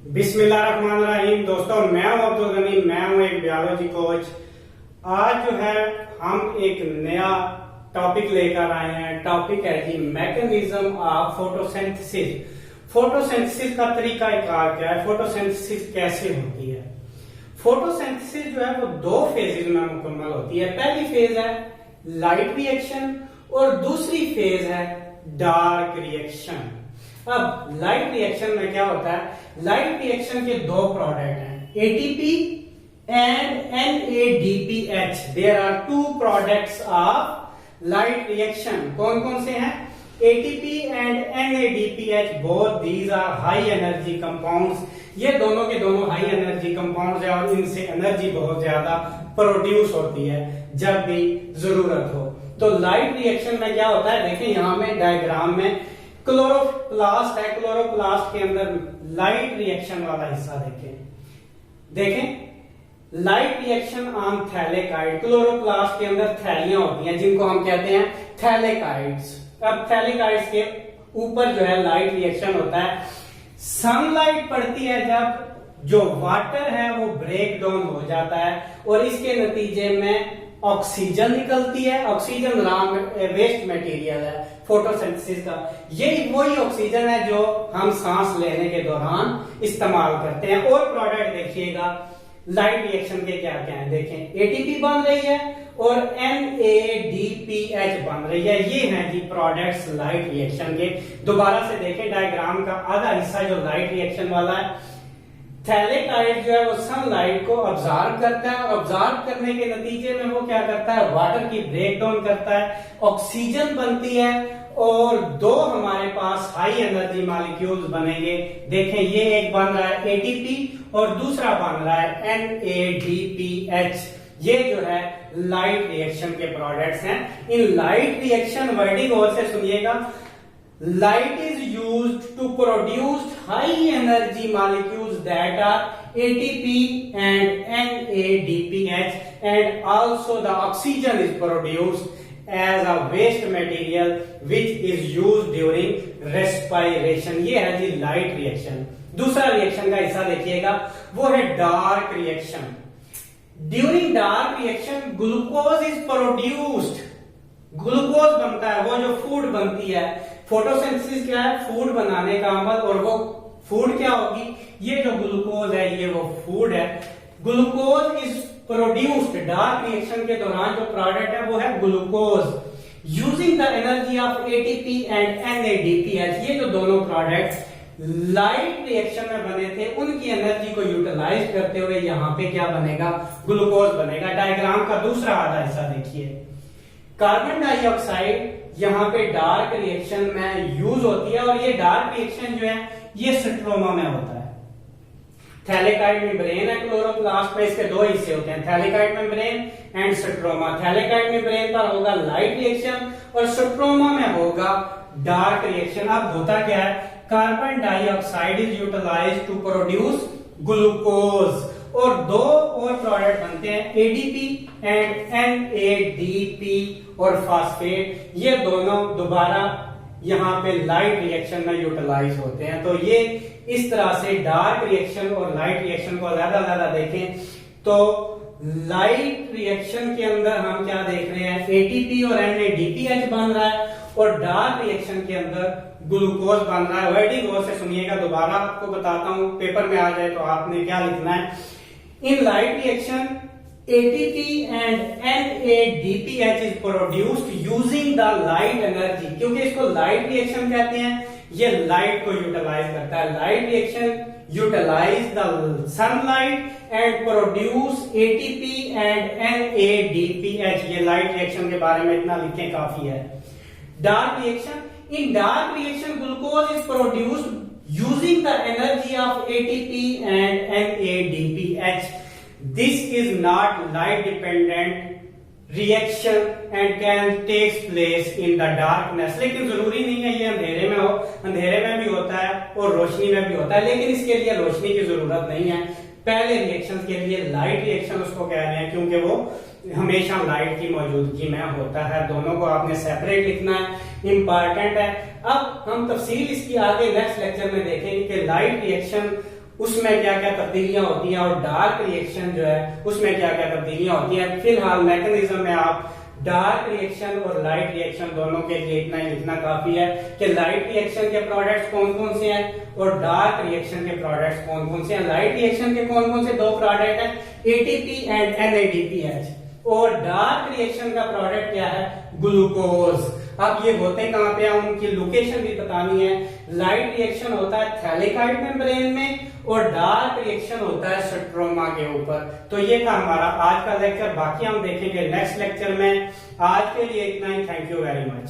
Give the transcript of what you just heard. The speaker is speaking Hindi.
बिस्मिल्लाहिर्रहमानिर्रहीम। दोस्तों, मैं हूं अब्दुल गनी, मैं हूं एक बायोलॉजी कोच। आज जो है हम एक नया टॉपिक लेकर आए हैं। टॉपिक है जी मैकेनिज्म ऑफ फोटोसिंथेसिस। फोटोसिंथेसिस का तरीका क्या है, फोटोसिंथेसिस कैसे होती है। फोटोसिंथेसिस जो है वो दो फेजेज में मुकम्मल होती है। पहली फेज है लाइट रिएक्शन और दूसरी फेज है डार्क रिएक्शन। अब लाइट रिएक्शन में क्या होता है, लाइट रिएक्शन के दो प्रोडक्ट हैं, ATP and NADPH. There are two products of light reaction. कौन कौन से हैं? ATP and NADPH. Both these are high energy compounds. ये दोनों के दोनों हाई एनर्जी कंपाउंड्स हैं और इनसे एनर्जी बहुत ज्यादा प्रोड्यूस होती है जब भी जरूरत हो। तो लाइट रिएक्शन में क्या होता है, देखें यहां में डायग्राम में क्लोरोप्लास्ट है। क्लोरोप्लास्ट के अंदर लाइट रिएक्शन वाला हिस्सा देखें लाइट रिएक्शन ऑन थैलेकाइड। क्लोरोप्लास्ट के अंदर थैलियां होती हैं जिनको हम कहते हैं थैलेकाइड्स। अब थैलेकाइड्स के ऊपर जो है लाइट रिएक्शन होता है। सनलाइट पड़ती है जब जो वाटर है वो ब्रेक डाउन हो जाता है और इसके नतीजे में ऑक्सीजन निकलती है। ऑक्सीजन वेस्ट मटेरियल है फोटोसिंथेसिस का। यही वही ऑक्सीजन है जो हम सांस लेने के दौरान इस्तेमाल करते हैं। और प्रोडक्ट देखिएगा लाइट रिएक्शन के क्या क्या है, देखें एटीपी बन रही है और एनएडीपीएच बन रही है। ये हैं जी प्रोडक्ट्स लाइट रिएक्शन के। दोबारा से देखें डायग्राम का आधा हिस्सा जो लाइट रिएक्शन वाला है। थैलेकाइड जो है वो सनलाइट को ऑब्जर्व करता है और ऑब्जर्व करने के नतीजे में वो क्या करता है, वाटर की ब्रेक डाउन करता है, ऑक्सीजन बनती है और दो हमारे पास हाई एनर्जी मॉलिक्यूल्स बनेंगे। देखें ये एक बन रहा है एटीपी और दूसरा बन रहा है एनएडीपीएच। ये जो है लाइट रिएक्शन के प्रोडक्ट्स हैं। इन लाइट रिएक्शन वर्डिंग और से सुनिएगा। Light is used to produce high energy molecules that are ATP and NADPH, and also the oxygen is produced as a waste material which is used during respiration. ये है जी लाइट रिएक्शन। दूसरा रिएक्शन का हिस्सा देखिएगा, वो है dark reaction. During dark reaction glucose is produced. Glucose बनता है, वो जो फूड बनती है। फोटोसिंथेसिस क्या है, फूड बनाने का अमल। और वो फूड क्या होगी, ये जो ग्लूकोज है ये वो फूड है। Glucose is produced. Dark reaction के दौरान जो प्रोडक्ट है वो है glucose using the energy of ATP and NADPH. ये जो दोनों प्रोडक्ट लाइट रिएक्शन में बने थे उनकी एनर्जी को यूटिलाइज करते हुए यहाँ पे क्या बनेगा, ग्लूकोज बनेगा। डायग्राम का दूसरा आधा हिस्सा देखिए। कार्बन डाइऑक्साइड यहाँ पे डार्क रिएक्शन में यूज होती है और ये डार्क रिएक्शन जो है ये स्ट्रोमा में होता है। थैलेकाइड मेम्ब्रेन है क्लोरोप्लास्ट में, इसके दो हिस्से होते हैं, थैलेकाइड मेम्ब्रेन एंड स्ट्रोमा। थैलेकाइड मेम्ब्रेन पर होगा लाइट रिएक्शन और स्ट्रोमा में होगा डार्क रिएक्शन। अब होता क्या है, carbon dioxide is utilized to produce glucose और दो और प्रोडक्ट बनते हैं एडीपी एंड एनएडीपी और फास्फेट। ये दोनों दोबारा यहाँ पे लाइट रिएक्शन में यूटिलाइज होते हैं। तो ये इस तरह से डार्क रिएक्शन और लाइट रिएक्शन को ज्यादा देखें तो लाइट रिएक्शन के अंदर हम क्या देख रहे हैं, एटीपी और एनएडीपीएच बन रहा है और डार्क रिएक्शन के अंदर ग्लूकोज बन रहा है। वर्डिंग और से सुनिएगा, दोबारा आपको बताता हूं, पेपर में आ जाए तो आपने क्या लिखना है। In light reaction, ATP and NADPH is produced using the light energy। क्योंकि इसको लाइट रिएक्शन कहते हैं, ये लाइट को यूटिलाइज करता है। Light reaction utilize the sunlight and produce ATP and NADPH। ये लाइट रिएक्शन के बारे में इतना लिखें काफी है। Dark reaction, in dark reaction glucose is produced using the energy of ATP and NADPH. This is not light dependent reaction and can take place in the darkness। लेकिन जरूरी नहीं है ये अंधेरे में हो, अंधेरे में भी होता है और रोशनी में भी होता है, लेकिन इसके लिए रोशनी की जरूरत नहीं है। पहले रिएक्शन के लिए लाइट रिएक्शन उसको कह रहे हैं क्योंकि वो हमेशा लाइट की मौजूदगी में होता है। दोनों को आपने सेपरेट लिखना है, इंपॉर्टेंट है। अब हम तफसील इसकी आगे नेक्स्ट लेक्चर में देखेंगे कि लाइट रिएक्शन उसमें क्या क्या तब्दीलियां होती हैं और डार्क रिएक्शन जो है उसमें क्या क्या तब्दीलियां होती हैं। फिलहाल मैकेनिज्म में आप डार्क रिएक्शन और लाइट रिएक्शन दोनों के लिए इतना ही लिखना काफी है कि लाइट रिएक्शन के प्रोडक्ट्स कौन कौन से हैं और डार्क रिएक्शन के प्रोडक्ट्स कौन कौन से हैं। लाइट रिएक्शन के कौन कौन से दो प्रोडक्ट हैं, एटीपी एंड NADPH, और डार्क रिएक्शन का प्रोडक्ट क्या है, ग्लूकोज। अब ये होते कहां पे हैं, उनकी लोकेशन भी बतानी है। लाइट रिएक्शन होता है थैलेकॉइड मेम्ब्रेन में और डार्क रिएक्शन होता है स्ट्रोमा के ऊपर। तो ये था हमारा आज का लेक्चर, बाकी हम देखेंगे नेक्स्ट लेक्चर में। आज के लिए इतना ही, थैंक यू वेरी मच।